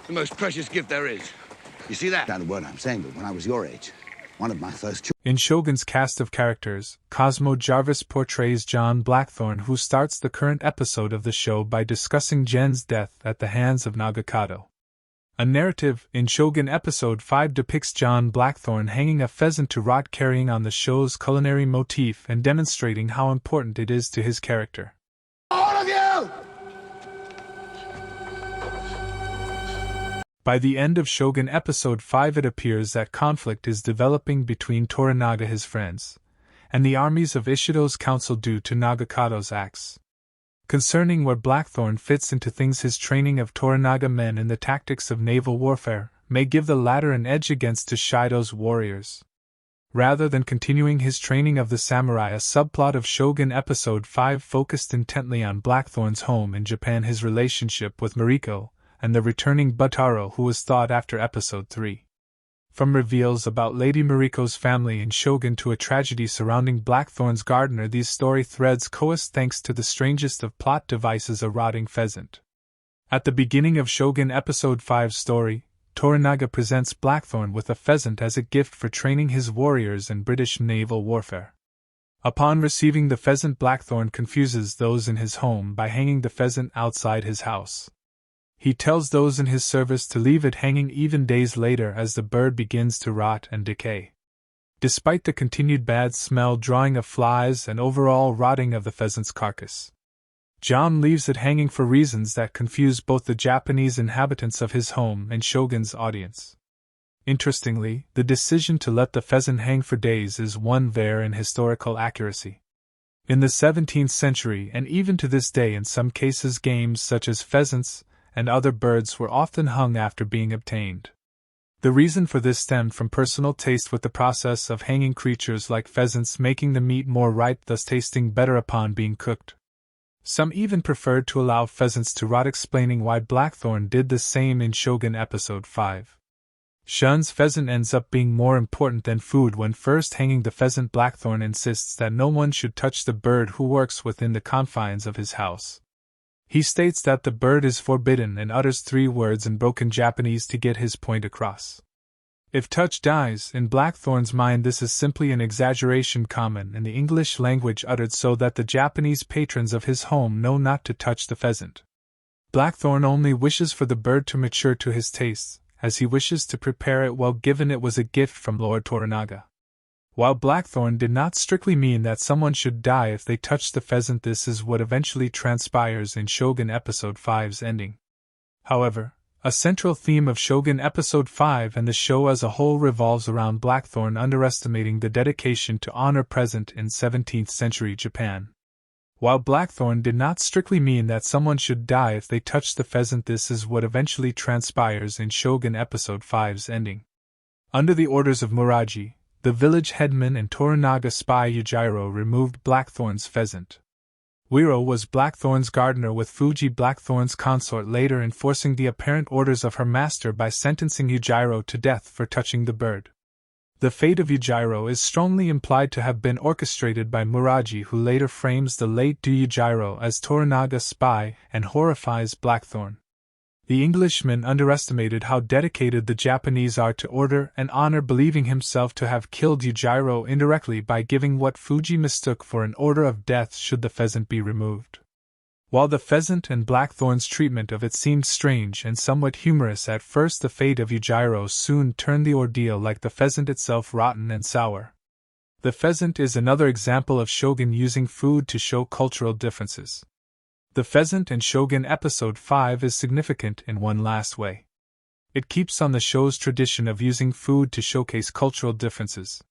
The most precious gift there is. You see that? I don't know what I'm saying, but when I was your age, one of my first In Shogun's cast of characters, Cosmo Jarvis portrays John Blackthorne, who starts the current episode of the show by discussing Jen's death at the hands of Nagakado. A narrative in Shogun Episode 5 depicts John Blackthorne hanging a pheasant to rot, carrying on the show's culinary motif and demonstrating how important it is to his character. All of you! By the end of Shogun Episode 5, it appears that conflict is developing between Toranaga, his friends, and the armies of Ishido's council due to Nagakado's acts. Concerning where Blackthorne fits into things, his training of Toranaga men in the tactics of naval warfare may give the latter an edge against Toshido's warriors. Rather than continuing his training of the samurai, a subplot of Shogun Episode 5 focused intently on Blackthorne's home in Japan, his relationship with Mariko, and the returning Butaro, who was thought after Episode 3. From reveals about Lady Mariko's family in Shogun to a tragedy surrounding Blackthorne's gardener, these story threads coalesce thanks to the strangest of plot devices, a rotting pheasant. At the beginning of Shogun Episode 5's story, Toranaga presents Blackthorne with a pheasant as a gift for training his warriors in British naval warfare. Upon receiving the pheasant, Blackthorne confuses those in his home by hanging the pheasant outside his house. He tells those in his service to leave it hanging even days later as the bird begins to rot and decay. Despite the continued bad smell, drawing of flies, and overall rotting of the pheasant's carcass, John leaves it hanging for reasons that confuse both the Japanese inhabitants of his home and Shogun's audience. Interestingly, the decision to let the pheasant hang for days is one rare in historical accuracy. In the 17th century, and even to this day, in some cases, games such as pheasants and other birds were often hung after being obtained. The reason for this stemmed from personal taste, with the process of hanging creatures like pheasants making the meat more ripe, thus tasting better upon being cooked. Some even preferred to allow pheasants to rot, explaining why Blackthorne did the same in Shogun Episode 5. Shun's pheasant ends up being more important than food. When first hanging the pheasant, Blackthorne insists that no one should touch the bird who works within the confines of his house. He states that the bird is forbidden and utters 3 words in broken Japanese to get his point across. If touch dies, in Blackthorne's mind this is simply an exaggeration common in the English language, uttered so that the Japanese patrons of his home know not to touch the pheasant. Blackthorne only wishes for the bird to mature to his tastes, as he wishes to prepare it well, given it was a gift from Lord Toranaga. While Blackthorne did not strictly mean that someone should die if they touched the pheasant, this is what eventually transpires in Shogun Episode 5's ending. However, a central theme of Shogun Episode 5 and the show as a whole revolves around Blackthorne underestimating the dedication to honor present in 17th century Japan. While Blackthorne did not strictly mean that someone should die if they touched the pheasant, this is what eventually transpires in Shogun Episode 5's ending. Under the orders of Muraji, the village headman and Toranaga spy Yujiro removed Blackthorne's pheasant. Wiro was Blackthorne's gardener, with Fuji Blackthorne's consort, later enforcing the apparent orders of her master by sentencing Yujiro to death for touching the bird. The fate of Yujiro is strongly implied to have been orchestrated by Muraji, who later frames the late Yujiro as Toranaga's spy and horrifies Blackthorne. The Englishman underestimated how dedicated the Japanese are to order and honor, believing himself to have killed Yujiro indirectly by giving what Fuji mistook for an order of death should the pheasant be removed. While the pheasant and Blackthorne's treatment of it seemed strange and somewhat humorous at first, the fate of Yujiro soon turned the ordeal, like the pheasant itself, rotten and sour. The pheasant is another example of Shogun using food to show cultural differences. The pheasant in Shogun Episode 5 is significant in one last way. It keeps on the show's tradition of using food to showcase cultural differences.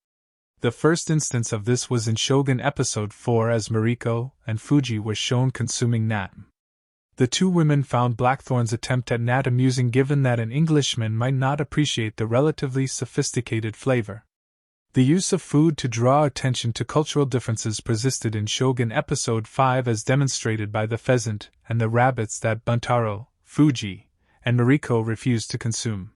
The first instance of this was in Shogun Episode 4, as Mariko and Fuji were shown consuming natto. The 2 women found Blackthorne's attempt at natto amusing, given that an Englishman might not appreciate the relatively sophisticated flavor. The use of food to draw attention to cultural differences persisted in Shogun Episode 5, as demonstrated by the pheasant and the rabbits that Buntaro, Fuji, and Mariko refused to consume.